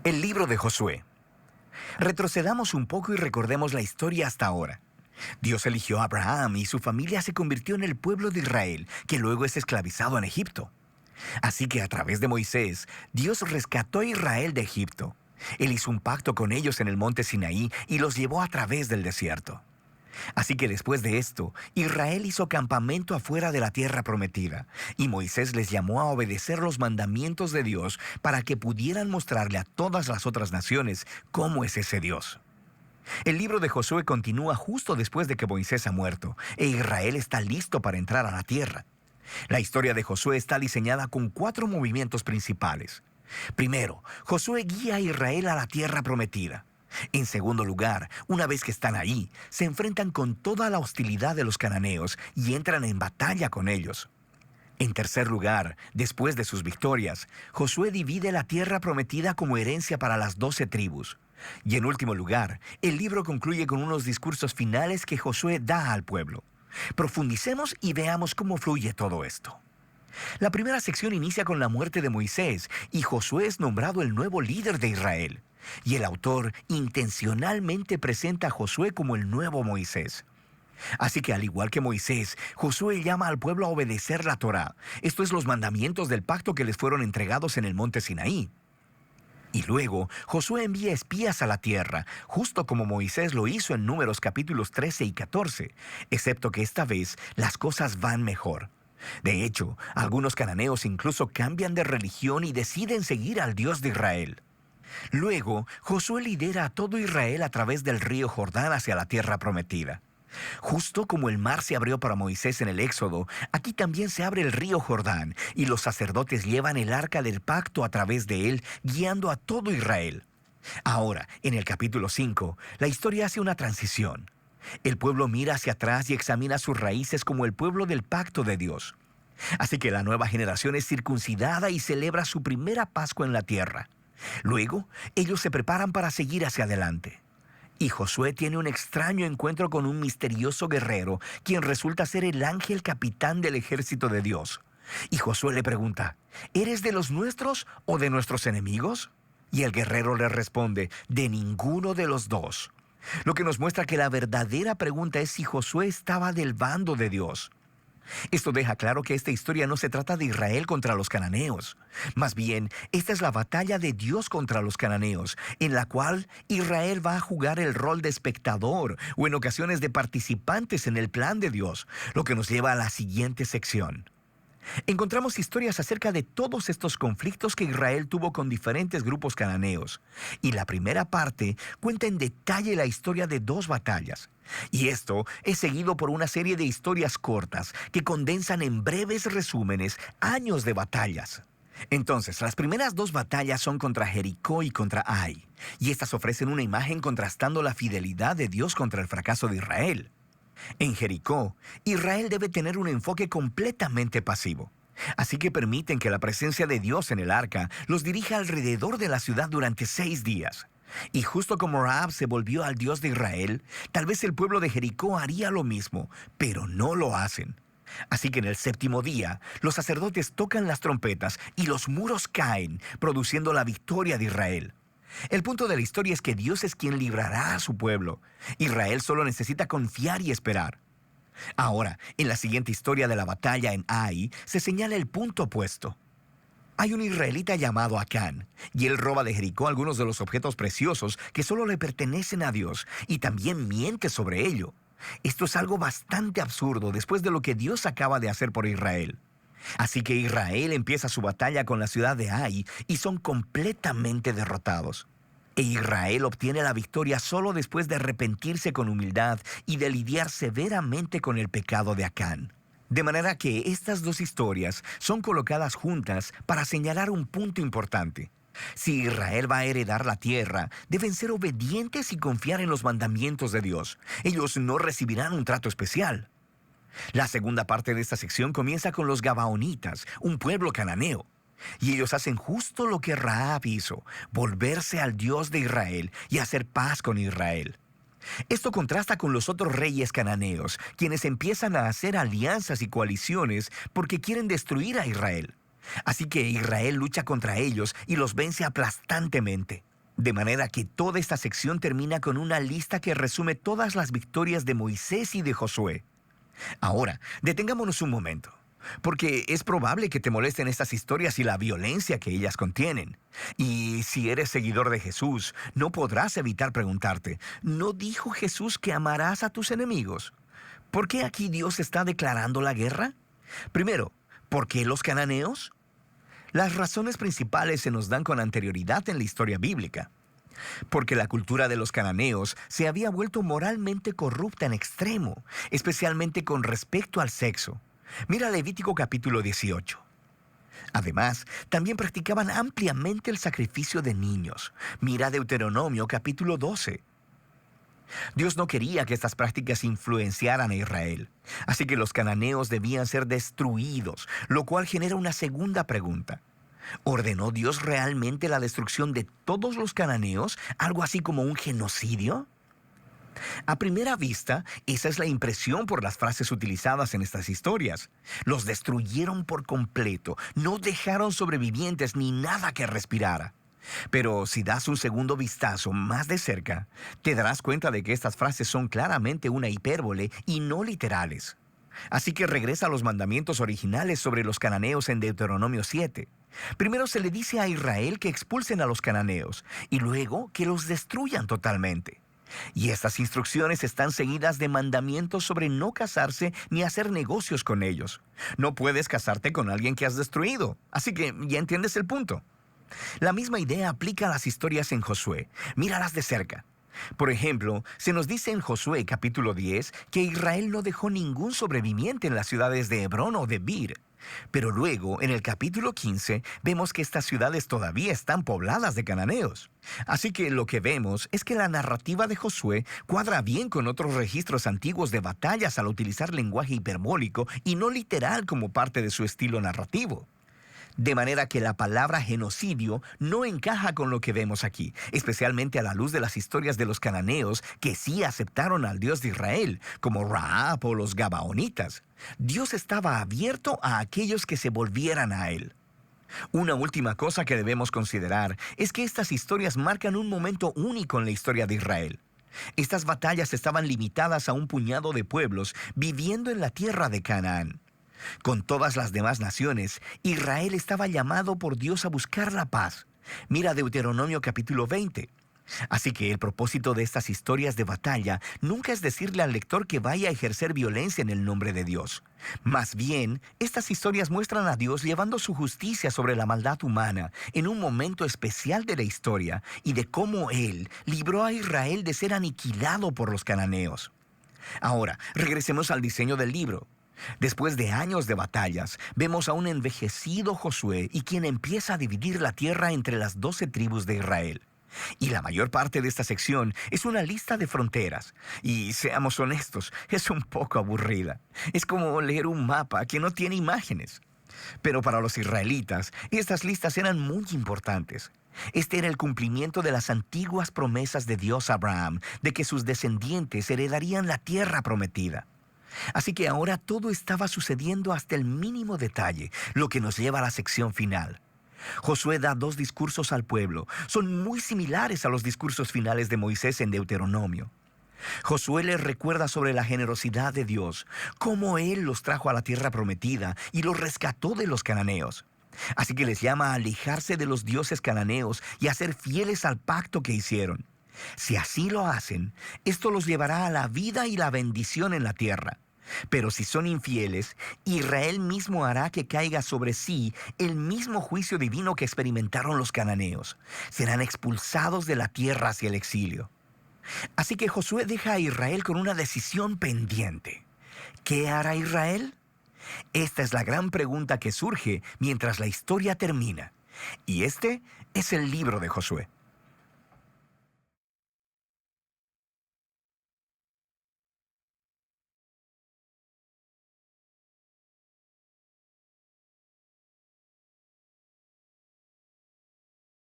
El libro de Josué. Retrocedamos un poco y recordemos la historia hasta ahora. Dios eligió a Abraham y su familia se convirtió en el pueblo de Israel, que luego es esclavizado en Egipto. Así que a través de Moisés, Dios rescató a Israel de Egipto. Él hizo un pacto con ellos en el monte Sinaí y los llevó a través del desierto. Así que después de esto, Israel hizo campamento afuera de la tierra prometida, y Moisés les llamó a obedecer los mandamientos de Dios para que pudieran mostrarle a todas las otras naciones cómo es ese Dios. El libro de Josué continúa justo después de que Moisés ha muerto, e Israel está listo para entrar a la tierra. La historia de Josué está diseñada con 4 movimientos principales. Primero, Josué guía a Israel a la tierra prometida. En segundo lugar, una vez que están ahí, se enfrentan con toda la hostilidad de los cananeos y entran en batalla con ellos. En tercer lugar, después de sus victorias, Josué divide la tierra prometida como herencia para las 12 tribus. Y en último lugar, el libro concluye con unos discursos finales que Josué da al pueblo. Profundicemos y veamos cómo fluye todo esto. La primera sección inicia con la muerte de Moisés y Josué es nombrado el nuevo líder de Israel. Y el autor intencionalmente presenta a Josué como el nuevo Moisés. Así que al igual que Moisés, Josué llama al pueblo a obedecer la Torá, esto es los mandamientos del pacto que les fueron entregados en el monte Sinaí. Y luego, Josué envía espías a la tierra, justo como Moisés lo hizo en Números capítulos 13 y 14, excepto que esta vez las cosas van mejor. De hecho, algunos cananeos incluso cambian de religión y deciden seguir al Dios de Israel. Luego, Josué lidera a todo Israel a través del río Jordán hacia la tierra prometida. Justo como el mar se abrió para Moisés en el Éxodo, aquí también se abre el río Jordán y los sacerdotes llevan el arca del pacto a través de él, guiando a todo Israel. Ahora, en el capítulo 5, la historia hace una transición. El pueblo mira hacia atrás y examina sus raíces como el pueblo del pacto de Dios. Así que la nueva generación es circuncidada y celebra su primera Pascua en la tierra. Luego, ellos se preparan para seguir hacia adelante. Y Josué tiene un extraño encuentro con un misterioso guerrero, quien resulta ser el ángel capitán del ejército de Dios. Y Josué le pregunta, ¿eres de los nuestros o de nuestros enemigos? Y el guerrero le responde, de ninguno de los dos. Lo que nos muestra que la verdadera pregunta es si Josué estaba del bando de Dios. Esto deja claro que esta historia no se trata de Israel contra los cananeos. Más bien, esta es la batalla de Dios contra los cananeos, en la cual Israel va a jugar el rol de espectador o en ocasiones de participantes en el plan de Dios, lo que nos lleva a la siguiente sección. Encontramos historias acerca de todos estos conflictos que Israel tuvo con diferentes grupos cananeos. Y la primera parte cuenta en detalle la historia de 2 batallas. Y esto es seguido por una serie de historias cortas que condensan en breves resúmenes años de batallas. Entonces, las primeras 2 batallas son contra Jericó y contra Ai. Y estas ofrecen una imagen contrastando la fidelidad de Dios contra el fracaso de Israel. En Jericó, Israel debe tener un enfoque completamente pasivo. Así que permiten que la presencia de Dios en el arca los dirija alrededor de la ciudad durante 6 días. Y justo como Rahab se volvió al Dios de Israel, tal vez el pueblo de Jericó haría lo mismo, pero no lo hacen. Así que en el 7º día, los sacerdotes tocan las trompetas y los muros caen, produciendo la victoria de Israel. El punto de la historia es que Dios es quien librará a su pueblo. Israel solo necesita confiar y esperar. Ahora, en la siguiente historia de la batalla en Ai, se señala el punto opuesto. Hay un israelita llamado Acán, y él roba de Jericó algunos de los objetos preciosos que solo le pertenecen a Dios, y también miente sobre ello. Esto es algo bastante absurdo después de lo que Dios acaba de hacer por Israel. Así que Israel empieza su batalla con la ciudad de Ai y son completamente derrotados. E Israel obtiene la victoria solo después de arrepentirse con humildad y de lidiar severamente con el pecado de Acán. De manera que estas 2 historias son colocadas juntas para señalar un punto importante. Si Israel va a heredar la tierra, deben ser obedientes y confiar en los mandamientos de Dios. Ellos no recibirán un trato especial. La segunda parte de esta sección comienza con los Gabaonitas, un pueblo cananeo. Y ellos hacen justo lo que Rahab hizo, volverse al Dios de Israel y hacer paz con Israel. Esto contrasta con los otros reyes cananeos, quienes empiezan a hacer alianzas y coaliciones porque quieren destruir a Israel. Así que Israel lucha contra ellos y los vence aplastantemente. De manera que toda esta sección termina con una lista que resume todas las victorias de Moisés y de Josué. Ahora, detengámonos un momento, porque es probable que te molesten estas historias y la violencia que ellas contienen. Y si eres seguidor de Jesús, no podrás evitar preguntarte, ¿no dijo Jesús que amarás a tus enemigos? ¿Por qué aquí Dios está declarando la guerra? Primero, ¿por qué los cananeos? Las razones principales se nos dan con anterioridad en la historia bíblica. Porque la cultura de los cananeos se había vuelto moralmente corrupta en extremo, especialmente con respecto al sexo. Mira Levítico capítulo 18. Además, también practicaban ampliamente el sacrificio de niños. Mira Deuteronomio capítulo 12. Dios no quería que estas prácticas influenciaran a Israel, así que los cananeos debían ser destruidos, lo cual genera una segunda pregunta. ¿Ordenó Dios realmente la destrucción de todos los cananeos, algo así como un genocidio? A primera vista, esa es la impresión por las frases utilizadas en estas historias. Los destruyeron por completo, no dejaron sobrevivientes ni nada que respirara. Pero si das un segundo vistazo más de cerca, te darás cuenta de que estas frases son claramente una hipérbole y no literales. Así que regresa a los mandamientos originales sobre los cananeos en Deuteronomio 7. Primero se le dice a Israel que expulsen a los cananeos y luego que los destruyan totalmente. Y estas instrucciones están seguidas de mandamientos sobre no casarse ni hacer negocios con ellos. No puedes casarte con alguien que has destruido, así que ya entiendes el punto. La misma idea aplica a las historias en Josué. Míralas de cerca. Por ejemplo, se nos dice en Josué capítulo 10 que Israel no dejó ningún sobreviviente en las ciudades de Hebrón o de Bir. Pero luego, en el capítulo 15, vemos que estas ciudades todavía están pobladas de cananeos. Así que lo que vemos es que la narrativa de Josué cuadra bien con otros registros antiguos de batallas al utilizar lenguaje hiperbólico y no literal como parte de su estilo narrativo. De manera que la palabra genocidio no encaja con lo que vemos aquí, especialmente a la luz de las historias de los cananeos que sí aceptaron al Dios de Israel, como Rahab o los Gabaonitas. Dios estaba abierto a aquellos que se volvieran a Él. Una última cosa que debemos considerar es que estas historias marcan un momento único en la historia de Israel. Estas batallas estaban limitadas a un puñado de pueblos viviendo en la tierra de Canaán. Con todas las demás naciones, Israel estaba llamado por Dios a buscar la paz. Mira Deuteronomio capítulo 20. Así que el propósito de estas historias de batalla nunca es decirle al lector que vaya a ejercer violencia en el nombre de Dios. Más bien, estas historias muestran a Dios llevando su justicia sobre la maldad humana en un momento especial de la historia y de cómo Él libró a Israel de ser aniquilado por los cananeos. Ahora, regresemos al diseño del libro. Después de años de batallas, vemos a un envejecido Josué y quien empieza a dividir la tierra entre las 12 tribus de Israel. Y la mayor parte de esta sección es una lista de fronteras. Y seamos honestos, es un poco aburrida. Es como leer un mapa que no tiene imágenes. Pero para los israelitas, estas listas eran muy importantes. Este era el cumplimiento de las antiguas promesas de Dios a Abraham, de que sus descendientes heredarían la tierra prometida. Así que ahora todo estaba sucediendo hasta el mínimo detalle, lo que nos lleva a la sección final. Josué da 2 discursos al pueblo. Son muy similares a los discursos finales de Moisés en Deuteronomio. Josué les recuerda sobre la generosidad de Dios, cómo Él los trajo a la tierra prometida y los rescató de los cananeos. Así que les llama a alejarse de los dioses cananeos y a ser fieles al pacto que hicieron. Si así lo hacen, esto los llevará a la vida y la bendición en la tierra. Pero si son infieles, Israel mismo hará que caiga sobre sí el mismo juicio divino que experimentaron los cananeos. Serán expulsados de la tierra hacia el exilio. Así que Josué deja a Israel con una decisión pendiente. ¿Qué hará Israel? Esta es la gran pregunta que surge mientras la historia termina. Y este es el libro de Josué.